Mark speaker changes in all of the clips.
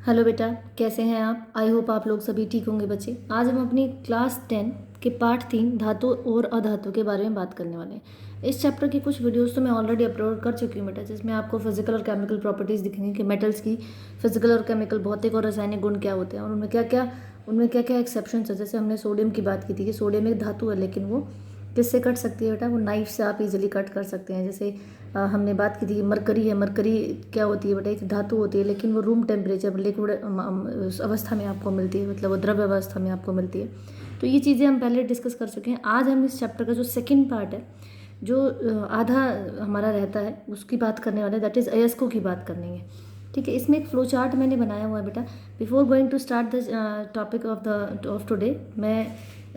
Speaker 1: Hello बेटा, कैसे हैं आप? आई होप आप लोग सभी ठीक होंगे बच्चे। आज हम अपनी क्लास 10 के पार्ट 3 धातु और अधातु के बारे में बात करने वाले हैं। इस चैप्टर की कुछ वीडियोस तो मैं ऑलरेडी अपलोड कर चुकी हूँ बेटा, जिसमें आपको फिजिकल और केमिकल प्रॉपर्टीज़ दिखेंगी कि मेटल्स की फिजिकल और केमिकल भौतिक और रासायनिक गुण क्या होते हैं और उनमें क्या क्या एक्सेप्शन है। जैसे हमने सोडियम की बात की थी कि सोडियम एक धातु है, लेकिन वो किससे कट सकती है बेटा? वो नाइफ से आप इजीली कट कर सकते हैं। जैसे हमने बात की थी कि मरकरी है। मरकरी क्या होती है बेटा? एक धातु होती है, लेकिन वो रूम टेम्परेचर लिक्विड अवस्था में आपको मिलती है, मतलब वो द्रव्य अवस्था में आपको मिलती है। तो ये चीज़ें हम पहले डिस्कस कर चुके हैं। आज हम इस चैप्टर का जो सेकेंड पार्ट है, जो आधा हमारा रहता है, उसकी बात करने वाले, दैट इज़ अयस्कों की बात करनी है। ठीक है, इसमें एक फ्लो चार्ट मैंने बनाया हुआ है बेटा। Before going to start the topic of today, मैं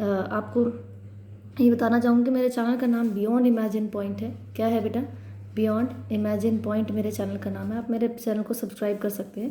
Speaker 1: आपको ये बताना चाहूँगी मेरे चैनल का नाम बियॉन्ड इमेजिन पॉइंट है। क्या है बेटा? बियॉन्ड इमेजिन पॉइंट मेरे चैनल का नाम है। आप मेरे चैनल को सब्सक्राइब कर सकते हैं।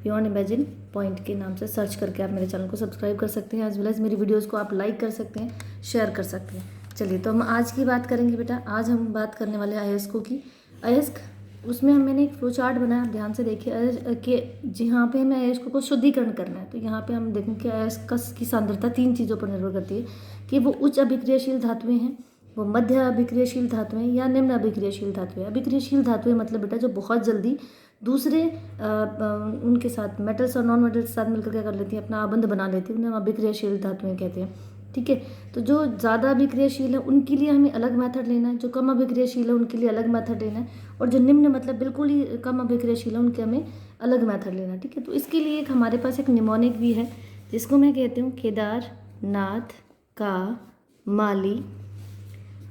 Speaker 1: बियॉन्ड इमेजिन पॉइंट के नाम से सर्च करके आप मेरे चैनल को सब्सक्राइब कर सकते हैं। एज वेल एज मेरी वीडियोज़ को आप लाइक कर सकते हैं, शेयर कर सकते हैं। चलिए, तो हम आज की बात करेंगे बेटा। आज हम बात करने वाले हैं अयस्कों की। अयस्क, उसमें मैंने एक फ्लो चार्ट बनाया, आप ध्यान से देखिए कि जहाँ पे हमें अयस्कों को शुद्धिकरण करना है, तो यहाँ पे हम देखेंगे कि अयस्क की सांद्रता 3 चीज़ों पर निर्भर करती है कि वो उच्च अभिक्रियाशील धातुएं हैं, वो मध्य अभिक्रियाशील धातुएं या निम्न अभिक्रियाशील धातुएं। अभिक्रियाशील धातुएं मतलब बेटा जो बहुत जल्दी दूसरे उनके साथ मेटल्स और नॉन मेटल्स के साथ मिलकर क्या कर लेती हैं, अपना आबंध बना लेती हैं, उन्हें हम अभिक्रियाशील धातुएं कहते हैं। ठीक है, तो जो ज़्यादा अभिक्रियाशील है उनके लिए हमें अलग मेथड लेना है, जो कम अभिक्रियाशील है उनके लिए अलग मेथड लेना है, और जो निम्न मतलब बिल्कुल ही कम अभिक्रियाशील है उनके हमें अलग मेथड लेना है। ठीक है, तो इसके लिए एक हमारे पास एक निमोनिक भी है, जिसको मैं कहती हूँ केदारनाथ का माली,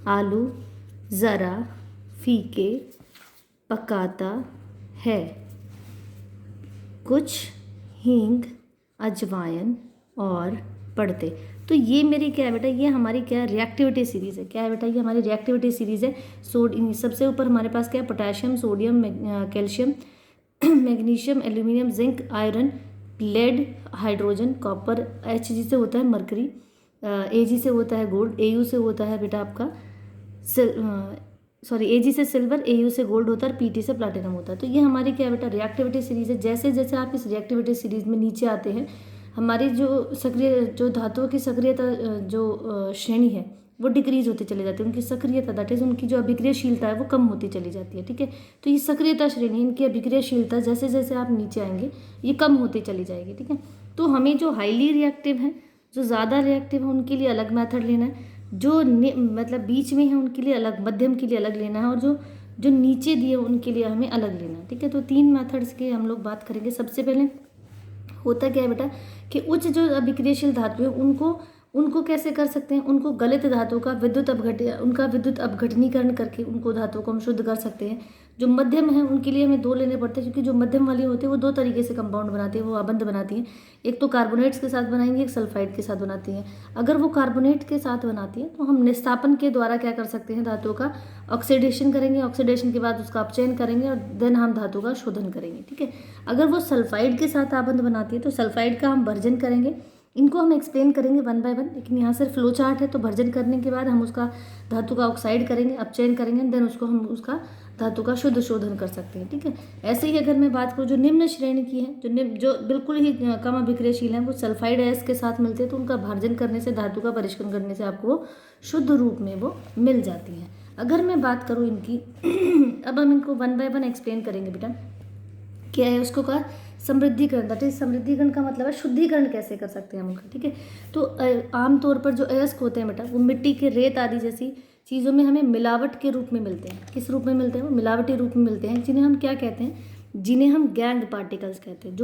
Speaker 1: आलू ज़रा फीके पकाता है, कुछ हींग अजवाइन और पड़ते। तो ये मेरी क्या है बेटा? ये हमारी क्या है? रिएक्टिविटी सीरीज़ है। क्या है बेटा? ये हमारी रिएक्टिविटी सीरीज़ है। सबसे ऊपर हमारे पास क्या है? Potassium, sodium, calcium, magnesium, aluminium, zinc, iron, lead, hydrogen, copper. Hg से होता है मरकरी, Ag से होता है गोल्ड, Au से होता है बेटा आपका Ag से सिल्वर, Au से गोल्ड होता है और Pt से प्लैटिनम होता है। तो ये हमारी क्या है बेटा? रिएक्टिविटी सीरीज है। जैसे जैसे आप इस रिएक्टिविटी सीरीज में नीचे आते हैं, हमारी जो धातुओं की सक्रियता जो श्रेणी है वो डिक्रीज होती चली जाती है। उनकी सक्रियता, दैट इज उनकी जो अभिक्रियाशीलता है वो कम होती चली जाती है। ठीक है, तो ये सक्रियता श्रेणी, इनकी अभिक्रियाशीलता जैसे जैसे आप नीचे आएंगे ये कम होती चली जाएगी। ठीक है, तो हमें जो हाईली रिएक्टिव है, जो ज़्यादा रिएक्टिव है, उनके लिए अलग मेथड लेना है। जो मतलब बीच में है उनके लिए अलग, मध्यम के लिए अलग लेना है, और जो जो नीचे दिए उनके लिए हमें अलग लेना है। ठीक है, तो 3 मेथड्स के हम लोग बात करेंगे। सबसे पहले होता क्या है बेटा कि उच्च जो अभिक्रियाशील धातु है उनको उनको कैसे कर सकते हैं? उनको गलित धातु का विद्युत अपघटनीकरण करके उनको धातु को हम शुद्ध कर सकते हैं। जो मध्यम है उनके लिए हमें 2 लेने पड़ते हैं, क्योंकि जो मध्यम वाली होती है वो 2 तरीके से कंपाउंड बनाती है, वो आबंध बनाती हैं। एक तो कार्बोनेट्स के साथ बनाएंगे, एक सल्फाइड के साथ बनाती हैं। अगर वो कार्बोनेट के साथ बनाती है तो हम निस्तापन के द्वारा क्या कर सकते हैं? धातु का ऑक्सीडेशन करेंगे, ऑक्सीडेशन के बाद उसका अपचयन करेंगे और देन हम धातु का शोधन करेंगे। ठीक है, अगर वो सल्फाइड के साथ आबंध बनाती है तो सल्फाइड का हम भर्जन करेंगे। इनको हम एक्सप्लेन करेंगे 1 बाय 1, लेकिन यहाँ सिर्फ फ्लो चार्ट है, तो भर्जन करने के बाद हम उसका धातु का ऑक्साइड करेंगे, अपचयन करेंगे, देन उसको हम उसका धातु का शुद्ध शोधन कर सकते हैं। ठीक है, ऐसे ही अगर मैं बात करूँ जो निम्न श्रेणी की है, जो बिल्कुल ही कम अभिक्रियाशील है, वो सल्फाइड अयस्क के साथ मिलते हैं, तो उनका भर्जन करने से, धातु का परिष्करण करने से आपको वो शुद्ध रूप में वो मिल जाती हैं। अगर मैं बात करूँ इनकी अब हम इनको 1 बाय 1 एक्सप्लेन करेंगे बेटा। क्या है उसको का? समृद्धिकरण, दैट इज समृद्धिकरण का मतलब है शुद्धिकरण कैसे कर सकते हैं हम उनका। ठीक है, तो आमतौर पर जो अयस्क होते हैं बेटा वो मिट्टी के रेत आदि जैसी चीज़ों में हमें मिलावट के रूप में मिलते हैं। किस रूप में मिलते हैं? वो मिलावटी रूप में मिलते हैं, जिन्हें हम क्या कहते हैं? जिन्हें हम गैंग पार्टिकल्स कहते हैं।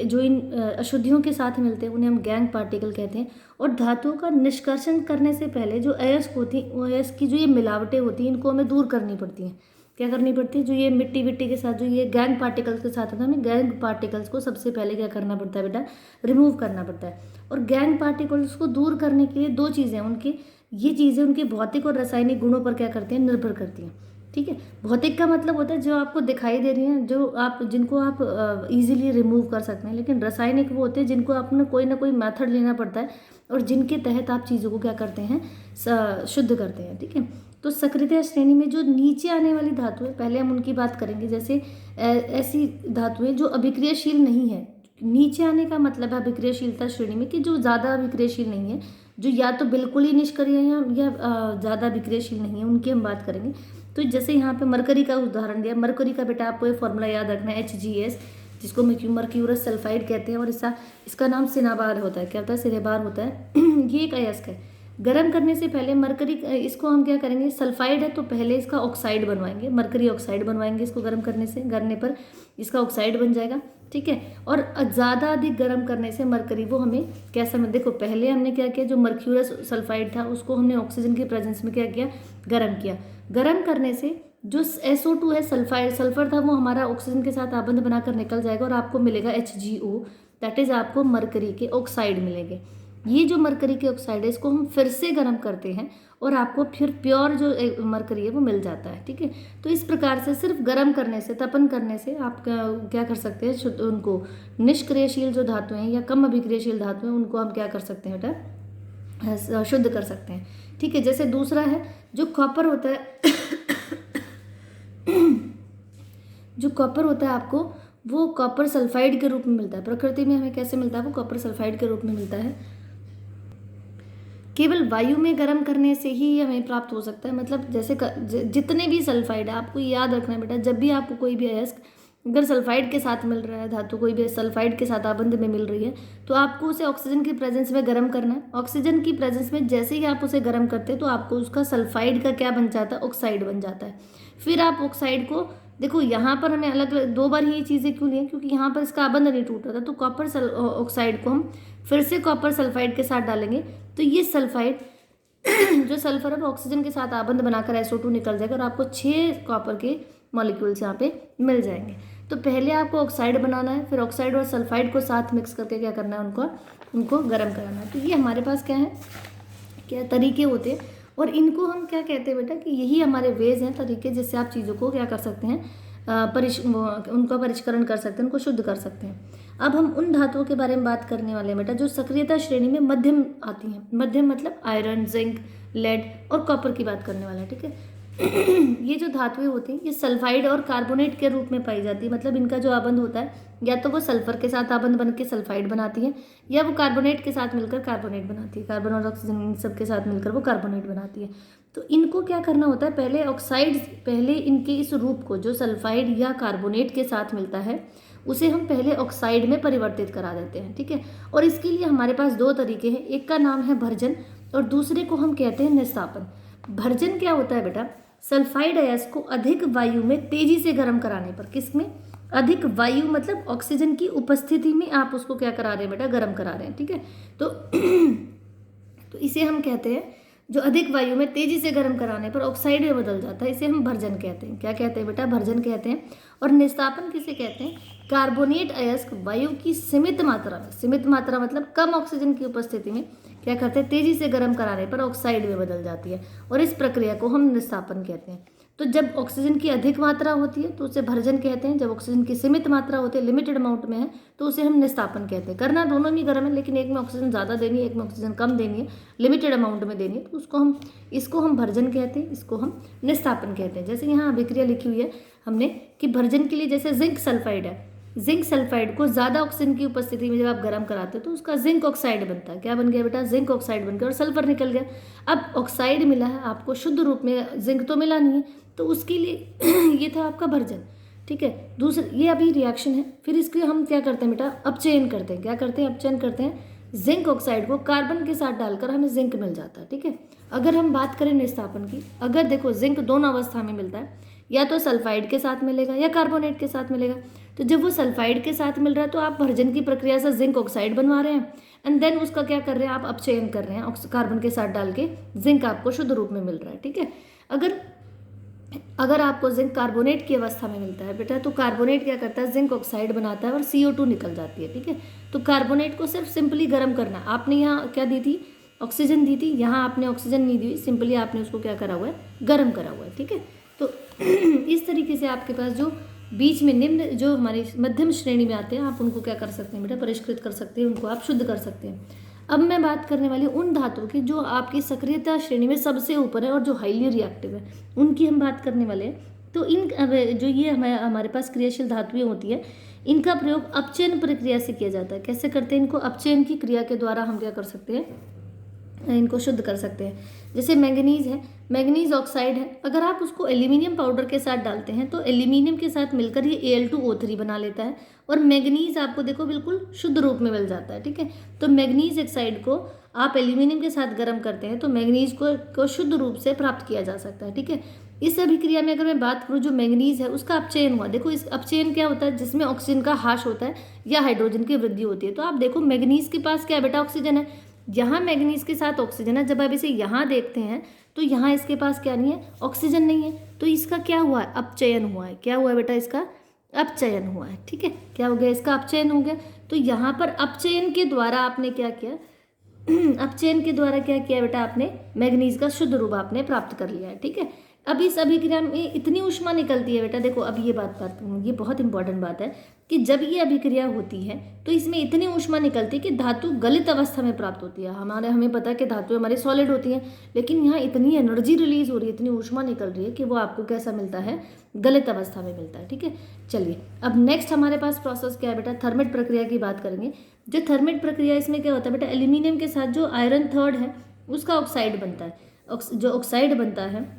Speaker 1: जो इन अशुद्धियों के साथ मिलते हैं उन्हें हम गैंग पार्टिकल कहते हैं। और धातुओं का निष्कर्षण करने से पहले जो अयस्क होती हैं, वो अयस्क की जो ये मिलावटें होती हैं, इनको हमें दूर करनी पड़ती हैं। क्या करनी पड़ती है? जो ये मिट्टी के साथ जो ये गैंग पार्टिकल्स के साथ होता है, हमें गैंग पार्टिकल्स को सबसे पहले क्या करना पड़ता है बेटा? रिमूव करना पड़ता है। और गैंग पार्टिकल्स को दूर करने के लिए 2 चीज़ें उनकी, ये चीज़ें उनके भौतिक और रासायनिक गुणों पर क्या करती हैं? निर्भर करती हैं। ठीक है, भौतिक का मतलब होता है जो आपको दिखाई दे रही हैं, जिनको आप इजीली रिमूव कर सकते हैं। लेकिन रासायनिक वो होते हैं जिनको आपने कोई ना कोई मेथड लेना पड़ता है और जिनके तहत आप चीज़ों को क्या करते हैं? शुद्ध करते हैं। ठीक है, तो सक्रियता श्रेणी में जो नीचे आने वाली धातु है, पहले हम उनकी बात करेंगे। जैसे ऐसी धातुएं जो अभिक्रियाशील नहीं है, नीचे आने का मतलब है अभिक्रियाशीलता श्रेणी में कि जो ज़्यादा अभिक्रियाशील नहीं है, जो या तो बिल्कुल ही निष्क्रिय है या ज़्यादा अभिक्रियाशील नहीं है, उनकी हम बात करेंगे। तो जैसे यहाँ पे मरकरी का उदाहरण दिया, मरकरी का बेटा आपको ये फॉर्मूला याद रखना है HGS, जिसको मर्क्यूरस सल्फाइड कहते हैं, और इसका नाम सिनाबार होता है। क्या होता है? सिनेबार होता है। ये एक अयस्क है। गर्म करने से पहले मरकरी, इसको हम क्या करेंगे, सल्फाइड है तो पहले इसका ऑक्साइड बनवाएंगे, मरकरी ऑक्साइड बनवाएंगे। इसको गर्म करने पर इसका ऑक्साइड बन जाएगा, ठीक है। और ज़्यादा अधिक गर्म करने से मरकरी वो हमें कैसा में, देखो पहले हमने क्या किया, जो मर्क्यूरस सल्फाइड था उसको हमने ऑक्सीजन की प्रेजेंस में क्या किया, गर्म किया। गर्म करने से जो SO2 है, सल्फर था, वो हमारा ऑक्सीजन के साथ आबंध बनाकर निकल जाएगा और आपको मिलेगा HgO, दैट इज आपको मरकरी के ऑक्साइड मिलेंगे। ये जो मरकरी के ऑक्साइड है, इसको हम फिर से गर्म करते हैं और आपको फिर प्योर जो मरकरी है वो मिल जाता है, ठीक है। तो इस प्रकार से सिर्फ गर्म करने से, तपन करने से आप क्या कर सकते हैं, उनको निष्क्रियशील जो धातु हैं या कम अभिक्रियशील धातु हैं, उनको हम क्या कर सकते हैं बेटा, शुद्ध कर सकते हैं, ठीक है। जैसे दूसरा है जो कॉपर होता है जो कॉपर होता है आपको, वो कॉपर सल्फाइड के रूप में मिलता है। प्रकृति में हमें कैसे मिलता है, वो कॉपर सल्फाइड के रूप में मिलता है। केवल वायु में गर्म करने से ही हमें प्राप्त हो सकता है। मतलब जैसे जितने भी सल्फाइड है, आपको याद रखना है बेटा, जब भी आपको कोई भी अयस्क अगर सल्फाइड के साथ मिल रहा है, धातु कोई भी सल्फाइड के साथ आबंध में मिल रही है, तो आपको उसे ऑक्सीजन की प्रेजेंस में गर्म करना है। ऑक्सीजन की प्रेजेंस में जैसे ही आप उसे गर्म करते हैं तो आपको उसका सल्फाइड का क्या बन जाता है, ऑक्साइड बन जाता है। फिर आप ऑक्साइड को, देखो यहाँ पर हमें अलग अलग 2 बार ही चीज़ें क्यों ली, क्योंकि यहाँ पर इसका आबंध नहीं टूट रहा था। तो कॉपर ऑक्साइड को हम फिर से कॉपर सल्फाइड के साथ डालेंगे, तो ये सल्फाइड जो सल्फर है वो ऑक्सीजन के साथ आबंध बनाकर SO2 निकल जाएगा और आपको 6 कॉपर के मॉलिक्यूल्स यहाँ पे मिल जाएंगे। तो पहले आपको ऑक्साइड बनाना है, फिर ऑक्साइड और सल्फाइड को साथ मिक्स करके क्या करना है, उनको गर्म कराना है। तो ये हमारे पास क्या है, क्या तरीके होते हैं, और इनको हम क्या कहते हैं बेटा, कि यही हमारे वेज हैं, तरीके, जिससे आप चीज़ों को क्या कर सकते हैं, उनका परिष्करण कर सकते हैं, उनको शुद्ध कर सकते हैं। अब हम उन धातुओं के बारे में बात करने वाले हैं बेटा जो सक्रियता श्रेणी में मध्यम आती हैं। मध्यम मतलब आयरन, जिंक, लेड और कॉपर की बात करने वाला है, ठीक है। ये जो धातुएं होती हैं, ये सल्फाइड और कार्बोनेट के रूप में पाई जाती है। मतलब इनका जो आबंध होता है, या तो वो सल्फर के साथ आबंध बन के सल्फाइड बनाती है, या वो कार्बोनेट के साथ मिलकर कार्बोनेट बनाती है। कार्बन और ऑक्सीजन इन सब के साथ मिलकर वो कार्बोनेट बनाती है। तो इनको क्या करना होता है, पहले इनके इस रूप को, जो सल्फाइड या कार्बोनेट के साथ मिलता है, उसे हम पहले ऑक्साइड में परिवर्तित करा देते हैं, ठीक है। और इसके लिए हमारे पास 2 तरीके हैं, एक का नाम है भर्जन और दूसरे को हम कहते हैं निस्तापन। भर्जन क्या होता है बेटा, सल्फाइड अयस्क को अधिक वायु में तेजी से गर्म कराने पर, किसमें, अधिक वायु मतलब ऑक्सीजन की उपस्थिति में आप उसको क्या करा रहे हैं बेटा, गर्म करा रहे हैं, ठीक है। तो इसे हम कहते हैं, जो अधिक वायु में तेजी से गर्म कराने पर ऑक्साइड में बदल जाता है, इसे हम भर्जन कहते हैं। क्या कहते हैं बेटा, भर्जन कहते हैं। और निस्तापन किसे कहते हैं, कार्बोनेट अयस्क वायु की सीमित मात्रा में, सीमित मात्रा मतलब कम ऑक्सीजन की उपस्थिति में क्या करते हैं, तेजी से गर्म कराने पर ऑक्साइड में बदल जाती है, और इस प्रक्रिया को हम निस्तापन कहते हैं। तो जब ऑक्सीजन की अधिक मात्रा होती है तो उसे भर्जन कहते हैं, जब ऑक्सीजन की सीमित मात्रा होती है, लिमिटेड अमाउंट में है, तो उसे हम निस्तापन कहते हैं। करना दोनों में गर्म है, लेकिन एक में ऑक्सीजन ज़्यादा देनी है, एक में ऑक्सीजन कम देनी है, लिमिटेड अमाउंट में देनी है, तो इसको हम भर्जन कहते हैं, इसको हम निस्तापन कहते हैं। जैसे यहाँ अभिक्रिया लिखी हुई है हमने कि भर्जन के लिए, जैसे जिंक सल्फाइड है, जिंक सल्फाइड को ज़्यादा ऑक्सीजन की उपस्थिति में जब आप गर्म कराते हो तो उसका जिंक ऑक्साइड बनता है। क्या बन गया बेटा, जिंक ऑक्साइड बन गया, और सल्फर निकल गया। अब ऑक्साइड मिला है आपको, शुद्ध रूप में जिंक तो मिला नहीं है, तो उसके लिए ये था आपका भर्जन, ठीक है। दूसरा, ये अभी रिएक्शन है, फिर इसके हम क्या करते हैं बेटा, अपचयन करते हैं। क्या करते हैं, अपचयन करते हैं। जिंक ऑक्साइड को कार्बन के साथ डालकर हमें जिंक मिल जाता है, ठीक है। अगर हम बात करें निस्तापन की, अगर देखो जिंक दोनों अवस्था में मिलता है, या तो सल्फाइड के साथ मिलेगा या कार्बोनेट के साथ मिलेगा। तो जब वो सल्फाइड के साथ मिल रहा है तो आप भर्जन की प्रक्रिया से जिंक ऑक्साइड बनवा रहे हैं, एंड देन उसका क्या कर रहे हैं, आप अपचयन कर रहे हैं, कार्बन के साथ डाल के जिंक आपको शुद्ध रूप में मिल रहा है, ठीक है। अगर आपको जिंक कार्बोनेट की अवस्था में मिलता है बेटा, तो कार्बोनेट क्या करता है, जिंक ऑक्साइड बनाता है और CO2 निकल जाती है, ठीक है। तो कार्बोनेट को सिर्फ सिंपली गर्म करना है। आपने यहाँ क्या दी थी, ऑक्सीजन दी थी, यहाँ आपने ऑक्सीजन नहीं दी, सिंपली आपने उसको क्या करा हुआ है, गर्म करा हुआ है, ठीक है। तो इस तरीके से आपके पास जो बीच में निम्न, जो हमारी मध्यम श्रेणी में आते हैं, आप उनको क्या कर सकते हैं बेटा, परिष्कृत कर सकते हैं, उनको आप शुद्ध कर सकते हैं। अब मैं बात करने वाली उन धातुओं की जो आपकी सक्रियता श्रेणी में सबसे ऊपर है और जो हाईली रिएक्टिव है, उनकी हम बात करने वाले हैं। तो इन जो ये हमारे पास क्रियाशील धातुएं होती है, इनका प्रयोग अपचयन प्रक्रिया से किया जाता है। कैसे करते हैं इनको? अपचयन की क्रिया के द्वारा हम क्या कर सकते हैं, इनको शुद्ध कर सकते हैं। जैसे मैंगनीज है, मैंगनीज ऑक्साइड है, अगर आप उसको एल्यूमिनियम पाउडर के साथ डालते हैं तो एल्यूमिनियम के साथ मिलकर ये Al2O3 बना लेता है और मैंगनीज आपको देखो बिल्कुल शुद्ध रूप में मिल जाता है। ठीक है, तो मैंगनीज ऑक्साइड को आप एल्यूमिनियम के साथ गर्म करते हैं तो मैंगनीज को शुद्ध रूप से प्राप्त किया जा सकता है। ठीक है, इस अभिक्रिया में अगर मैं बात करूँ, जो मैंगनीज है उसका अपचयन हुआ। देखो इस अपचयन क्या होता है, जिसमें ऑक्सीजन का ह्रास होता है या हाइड्रोजन की वृद्धि होती है। तो आप देखो मैंगनीज के पास क्या बेटा, ऑक्सीजन है, यहाँ मैंगनीज के साथ ऑक्सीजन है। जब आप इसे यहाँ देखते हैं तो यहाँ इसके पास क्या नहीं है, ऑक्सीजन नहीं है। तो इसका क्या हुआ है, अपचयन हुआ है। क्या हुआ है बेटा, इसका अपचयन हुआ है। ठीक है, क्या हो गया, इसका अपचयन हो गया। तो यहाँ पर अपचयन के द्वारा आपने क्या किया, अपचयन के द्वारा क्या किया बेटा, आपने मैंगनीज का शुद्ध रूप आपने प्राप्त कर लिया है। ठीक है, अब इस अभिक्रिया में इतनी ऊष्मा निकलती है बेटा, देखो अब ये बात ये बहुत इंपॉर्टेंट बात है कि जब ये अभिक्रिया होती है तो इसमें इतनी ऊष्मा निकलती है कि धातु गलित अवस्था में प्राप्त होती है। हमें पता है कि धातु हमारी सॉलिड होती हैं, लेकिन यहाँ इतनी एनर्जी रिलीज हो रही है, इतनी ऊष्मा निकल रही है कि वो आपको कैसा मिलता है, गलित अवस्था में मिलता है। ठीक है, चलिए अब नेक्स्ट हमारे पास प्रोसेस क्या है बेटा, थर्मेट प्रक्रिया की बात करेंगे। जो थर्मेट प्रक्रिया, इसमें क्या होता है बेटा, एल्यूमिनियम के साथ जो आयरन थर्ड है उसका ऑक्साइड बनता है। जो ऑक्साइड बनता है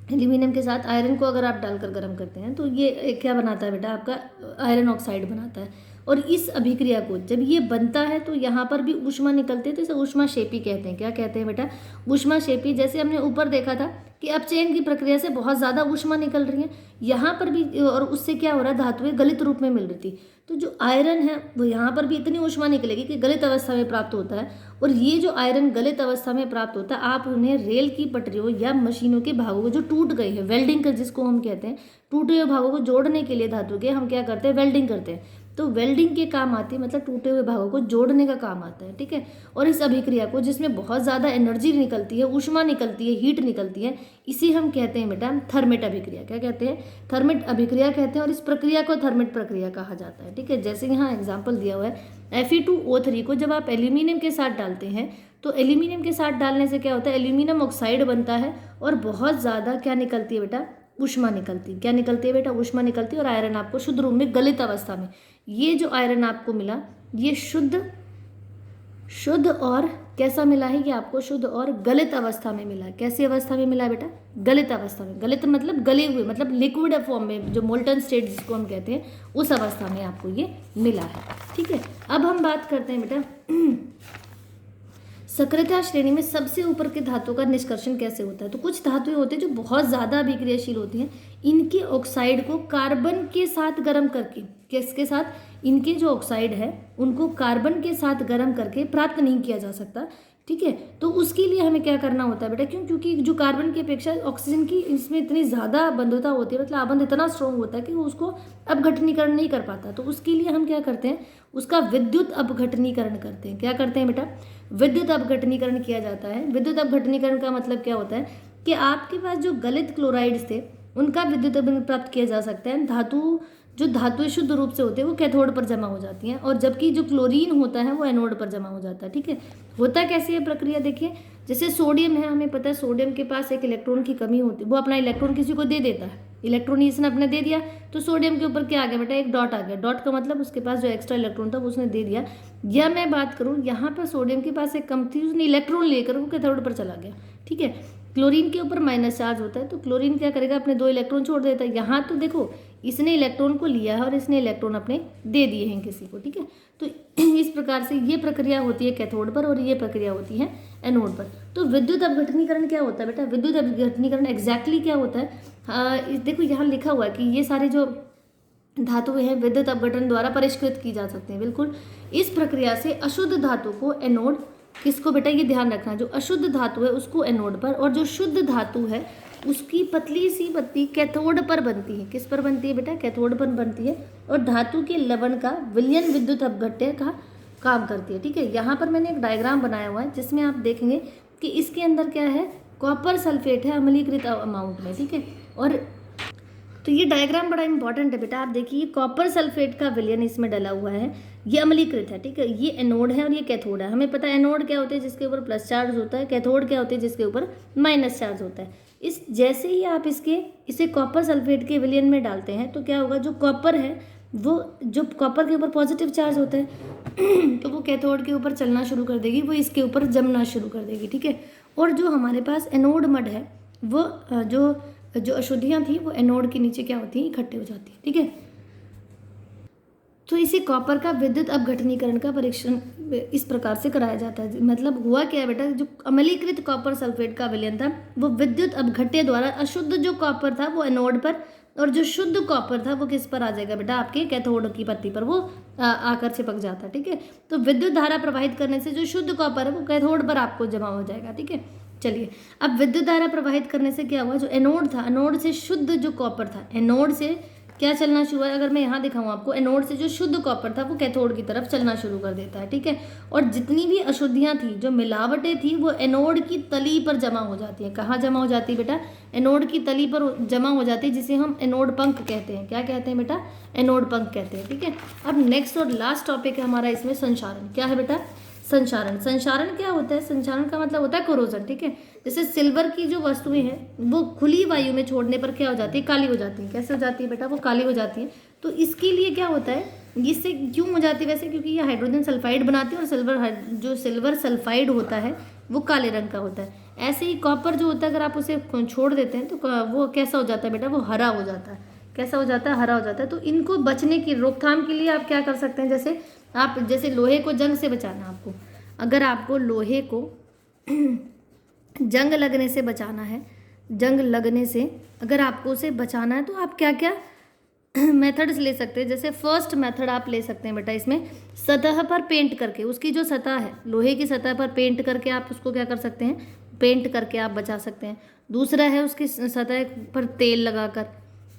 Speaker 1: एल्यूमिनियम के साथ आयरन को अगर आप डालकर गर्म करते हैं तो ये क्या बनाता है बेटा, आपका आयरन ऑक्साइड बनाता है। और इस अभिक्रिया को जब ये बनता है तो यहाँ पर भी ऊष्मा निकलती है, तो इसे ऊष्माक्षेपी कहते हैं। क्या कहते हैं बेटा, ऊष्माक्षेपी। जैसे हमने ऊपर देखा था कि अपचयन की प्रक्रिया से बहुत ज़्यादा ऊष्मा निकल रही है, यहाँ पर भी, और उससे क्या हो रहा है, धातुएं गलित रूप में मिल रही थी। तो जो आयरन है वो यहाँ पर भी इतनी ऊष्मा निकलेगी कि गलित अवस्था में प्राप्त होता है। और ये जो आयरन गलित अवस्था में प्राप्त होता है, आप उन्हें रेल की पटरियों या मशीनों के भागों को जो टूट गए हैं, वेल्डिंग कर जिसको हम कहते हैं, टूटे हुए भागों को जोड़ने के लिए धातु के हम क्या करते हैं, वेल्डिंग करते हैं। तो वेल्डिंग के काम आती है, मतलब टूटे हुए भागों को जोड़ने का काम आता है। ठीक है, और इस अभिक्रिया को जिसमें बहुत ज़्यादा एनर्जी निकलती है, ऊष्मा निकलती है, हीट निकलती है, इसे हम कहते हैं बेटा थर्मेट अभिक्रिया। क्या कहते हैं, थर्मेट अभिक्रिया कहते हैं। और इस प्रक्रिया को थर्मेट प्रक्रिया कहा जाता है। ठीक है, जैसे यहाँ एग्जाम्पल दिया हुआ है Fe2O3 को जब आप एल्यूमिनियम के साथ डालते हैं तो एल्यूमिनियम के साथ डालने से क्या होता है, एल्यूमिनियम ऑक्साइड बनता है और बहुत ज़्यादा क्या निकलती है बेटा, ऊष्मा निकलती है। क्या निकलती है बेटा, ऊष्मा निकलती है। और आयरन आपको शुद्ध रूप में गलित अवस्था में, ये जो आयरन आपको मिला ये शुद्ध और कैसा मिला है, ये आपको शुद्ध और गलित अवस्था में मिला। कैसी अवस्था में मिला बेटा, गलित अवस्था में। गलित मतलब गले हुए, मतलब लिक्विड फॉर्म में, जो मोल्टन स्टेट जिसको हम कहते हैं, उस अवस्था में आपको ये मिला है। ठीक है, अब हम बात करते हैं बेटा सक्रियता श्रेणी में सबसे ऊपर के धातु का निष्कर्षण कैसे होता है। तो कुछ धातुएं होती हैं जो बहुत ज़्यादा अभिक्रियाशील होती हैं, इनके ऑक्साइड को कार्बन के साथ गर्म करके, किसके साथ, इनके जो ऑक्साइड है उनको कार्बन के साथ गर्म करके प्राप्त नहीं किया जा सकता। ठीक है, तो उसके लिए हमें क्या करना होता है बेटा, क्योंकि जो कार्बन की अपेक्षा ऑक्सीजन की इसमें इतनी ज़्यादा बंधुता होती है, मतलब आबंध इतना स्ट्रॉन्ग होता है कि वो उसको अपघटनीकरण नहीं कर पाता। तो उसके लिए हम क्या करते हैं, उसका विद्युत अपघटनीकरण करते हैं। क्या करते हैं बेटा, विद्युत अपघटनीकरण किया जाता है। विद्युत अपघटनीकरण का मतलब क्या होता है कि आपके पास जो गलित क्लोराइड्स थे उनका विद्युत अपघटन प्राप्त किया जा सकता है। जो धातुएं शुद्ध रूप से होते हैं वो कैथोड पर जमा हो जाती हैं, और जबकि जो क्लोरीन होता है वो एनोड पर जमा हो जाता है। ठीक है, होता कैसी है प्रक्रिया, देखिए जैसे सोडियम है, हमें पता है सोडियम के पास एक इलेक्ट्रॉन की कमी होती है, वो अपना इलेक्ट्रॉन किसी को दे देता है। इलेक्ट्रॉन इसने अपने दे दिया तो सोडियम के ऊपर क्या आ गया बेटा, एक डॉट आ गया। डॉट का मतलब उसके पास जो एक्स्ट्रा इलेक्ट्रॉन था वो उसने दे दिया। या मैं बात करूँ, यहाँ पर सोडियम के पास एक कम थी, उसने इलेक्ट्रॉन लेकर वो कैथोड पर चला गया। ठीक है, क्लोरीन के ऊपर माइनस चार्ज होता है तो क्लोरीन क्या करेगा, अपने 2 इलेक्ट्रॉन छोड़ देता है। यहाँ तो देखो इसने इलेक्ट्रॉन को लिया है और इसने इलेक्ट्रॉन अपने दे दिए हैं किसी को। ठीक है, तो इस प्रकार से ये प्रक्रिया होती है कैथोड पर और ये प्रक्रिया होती है एनोड पर। तो विद्युत अपघटनीकरण क्या होता है बेटा, विद्युत अपघटनीकरण एग्जैक्टली क्या होता है, देखो यहाँ लिखा हुआ है कि ये सारे जो धातुएं हैं विद्युत अपघटन द्वारा परिष्कृत की जा सकती हैं। बिल्कुल, इस प्रक्रिया से अशुद्ध धातु को एनोड, किसको बेटा, ये ध्यान रखना, जो अशुद्ध धातु है उसको एनोड पर, और जो शुद्ध धातु है उसकी पतली सी पत्ती कैथोड पर बनती है। किस पर बनती है बेटा, कैथोड पर बनती है, और धातु के लवण का विलयन विद्युत अपघट्य का काम करती है। ठीक है, यहाँ पर मैंने एक डायग्राम बनाया हुआ है जिसमें आप देखेंगे कि इसके अंदर क्या है, कॉपर सल्फेट है अम्लीकृत अमाउंट में। ठीक है, और तो ये डायग्राम बड़ा इंपॉर्टेंट है बेटा, आप देखिए कॉपर सल्फेट का विलयन इसमें डला हुआ है, ये अम्लीकृत है। ठीक है, ये एनोड है और ये कैथोड है। हमें पता है एनोड क्या होते हैं, जिसके ऊपर प्लस चार्ज होता है, कैथोड क्या होते हैं, जिसके ऊपर माइनस चार्ज होता है। इस जैसे ही आप इसे कॉपर सल्फेट के विलयन में डालते हैं तो क्या होगा, जो कॉपर है वो जो कॉपर के ऊपर पॉजिटिव चार्ज होता है तो वो कैथोड के ऊपर चलना शुरू कर देगी, वो इसके ऊपर जमना शुरू कर देगी, ठीक है। और जो हमारे पास एनोड मड है वो जो जो अशुद्धियाँ थी वो एनोड के नीचे क्या होती हैं, इकट्ठे हो जाती है, ठीक है। तो इसी कॉपर का विद्युत अपघटनीकरण का परीक्षण इस प्रकार से कराया जाता है। मतलब हुआ क्या है बेटा, जो अम्लीकृत कॉपर सल्फेट का विलयन था वो विद्युत अपघट्य द्वारा अशुद्ध जो कॉपर था वो एनोड पर, और जो शुद्ध कॉपर था वो किस पर आ जाएगा बेटा, आपके कैथोड की पत्ती पर वो आकर चिपक जाता है, ठीक है। तो विद्युत धारा प्रवाहित करने से जो शुद्ध कॉपर है वो कैथोड पर आपको जमा हो जाएगा, ठीक है। चलिए, अब विद्युत धारा प्रवाहित करने से क्या हुआ, जो एनोड था, एनोड से शुद्ध जो कॉपर था, एनोड से क्या चलना शुरू है, अगर मैं यहाँ दिखाऊँ आपको, एनोड से जो शुद्ध कॉपर था वो कैथोड की तरफ चलना शुरू कर देता है, ठीक है। और जितनी भी अशुद्धियाँ थी, जो मिलावटें थी, वो एनोड की तली पर जमा हो जाती हैं। कहाँ जमा हो जाती है बेटा, एनोड की तली पर जमा हो जाती है, जिसे हम एनोड पंख कहते हैं। क्या कहते हैं बेटा, एनोड पंख कहते हैं, ठीक है। अब नेक्स्ट और लास्ट टॉपिक है हमारा इसमें संचारण। क्या है बेटा, संचारण। संचारण क्या होता है, संचारण का मतलब होता है कोरोजन, ठीक है। जैसे सिल्वर की जो वस्तुएं हैं वो खुली वायु में छोड़ने पर क्या हो जाती है, काली हो जाती है। कैसे हो जाती है बेटा, वो काली हो जाती है। तो इसके लिए क्या होता है, इससे क्यों हो जाती है वैसे, क्योंकि ये हाइड्रोजन सल्फाइड बनाती है और सिल्वर सल्फाइड होता है वो काले रंग का होता है। ऐसे ही कॉपर जो होता है अगर आप उसे छोड़ देते हैं तो वो कैसा हो जाता है बेटा, वो हरा हो जाता है। कैसा हो जाता है, हरा हो जाता है। तो इनको बचने की रोकथाम के लिए आप क्या कर सकते हैं, जैसे लोहे को जंग से बचाना, आपको अगर आपको लोहे को जंग लगने से बचाना है, जंग लगने से अगर आपको उसे बचाना है तो आप क्या क्या मेथड्स ले सकते हैं। जैसे फर्स्ट मेथड आप ले सकते हैं बेटा, इसमें सतह पर पेंट करके, उसकी जो सतह है लोहे की सतह पर पेंट करके आप उसको क्या कर सकते हैं, पेंट करके आप बचा सकते हैं। दूसरा है उसकी सतह पर तेल लगाकर,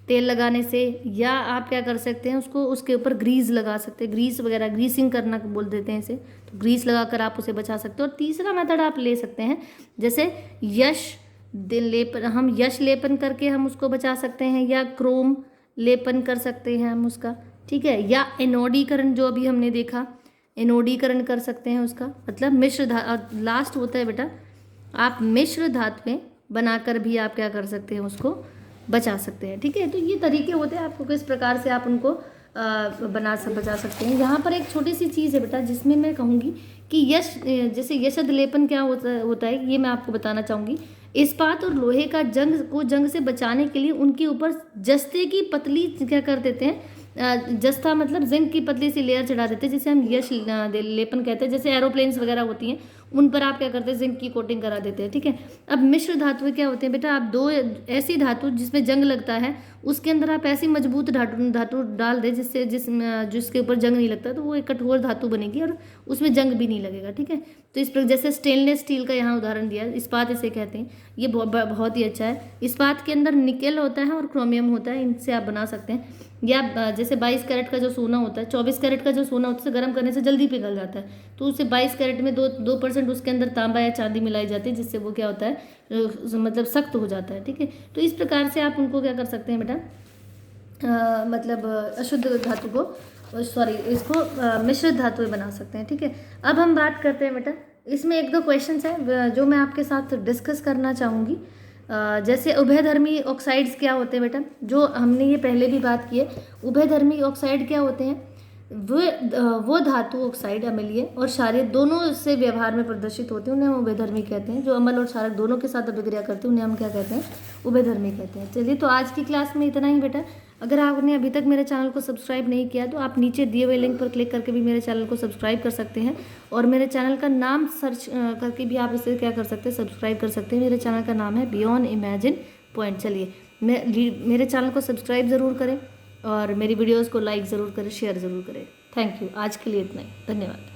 Speaker 1: तेल लगाने से, या आप क्या कर सकते हैं, उसको उसके ऊपर ग्रीस लगा सकते हैं, ग्रीस वगैरह, ग्रीसिंग करना बोल देते हैं इसे, तो ग्रीस लगाकर आप उसे बचा सकते हो। और तीसरा मेथड आप ले सकते हैं, जैसे हम यश लेपन करके हम उसको बचा सकते हैं, या क्रोम लेपन कर सकते हैं हम उसका, ठीक है। या एनोडीकरण, जो अभी हमने देखा, एनोडीकरण कर सकते हैं उसका, मतलब लास्ट होता है बेटा, आप मिश्र धातुएं बनाकर भी आप क्या कर सकते हैं, उसको बचा सकते हैं, ठीक है। तो ये तरीके होते हैं, आपको किस प्रकार से आप उनको बचा सकते हैं। यहाँ पर एक छोटी सी चीज़ है बेटा, जिसमें मैं कहूँगी कि जैसे यशद लेपन क्या होता है, ये मैं आपको बताना चाहूँगी। इस्पात और लोहे का जंग से बचाने के लिए उनके ऊपर जस्ते की पतली क्या कर देते हैं, जस्ता मतलब जिंक की पतली सी लेयर चढ़ा देते हैं, जिसे हम यश लेपन कहते हैं। जैसे एरोप्लेन्स वगैरह होती हैं उन पर आप क्या करते हैं, जिंक की कोटिंग करा देते हैं, ठीक है। अब मिश्र धातुएं क्या होते हैं बेटा, आप दो ऐसी धातु जिसमें जंग लगता है उसके अंदर आप ऐसी मजबूत धातु डाल दें जिसके ऊपर जंग नहीं लगता, तो वो एक कठोर धातु बनेगी और उसमें जंग भी नहीं लगेगा, ठीक है। तो इस पर जैसे स्टेनलेस स्टील का यहाँ उदाहरण दिया, इस्पात इसे कहते हैं, ये बहुत ही अच्छा है। इस्पात के अंदर निकेल होता है और क्रोमियम होता है, इनसे आप बना सकते हैं। या जैसे 22 कैरेट का जो सोना होता है, 24 कैरेट का जो सोना होता है उसे गर्म करने से जल्दी पिघल जाता है, तो उसे 22 कैरेट में 2% उसके अंदर तांबा या चांदी मिलाई जाती है, जिससे वो क्या होता है, मतलब सख्त हो जाता है, ठीक है। तो इस प्रकार से आप उनको क्या कर सकते हैं बेटा, मतलब अशुद्ध धातु को इसको मिश्रित धातुएं बना सकते हैं, ठीक है। अब हम बात करते हैं बेटा, इसमें एक दो क्वेश्चंस हैं जो मैं आपके साथ डिस्कस करना चाहूँगी। जैसे उभयधर्मी ऑक्साइड्स क्या होते हैं बेटा, जो हमने ये पहले भी बात की है। उभयधर्मी ऑक्साइड क्या होते हैं, वो धातु ऑक्साइड अम्लीय और क्षारीय दोनों से व्यवहार में प्रदर्शित होते हैं, उन्हें हम उभयधर्मी कहते हैं। जो अम्ल और क्षारक दोनों के साथ अभिक्रिया करते हैं उन्हें हम क्या कहते हैं, उभयधर्मी कहते हैं। चलिए, तो आज की क्लास में इतना ही बेटा। अगर आपने अभी तक मेरे चैनल को सब्सक्राइब नहीं किया तो आप नीचे दिए हुए लिंक पर क्लिक करके भी मेरे चैनल को सब्सक्राइब कर सकते हैं, और मेरे चैनल का नाम सर्च करके भी आप इसे क्या कर सकते हैं, सब्सक्राइब कर सकते हैं। मेरे चैनल का नाम है बियॉन्ड इमेजिन पॉइंट। चलिए, मेरे चैनल को सब्सक्राइब ज़रूर करें और मेरी वीडियोज़ को लाइक ज़रूर करें, शेयर ज़रूर करें। Thank you. आज के लिए इतना ही, धन्यवाद।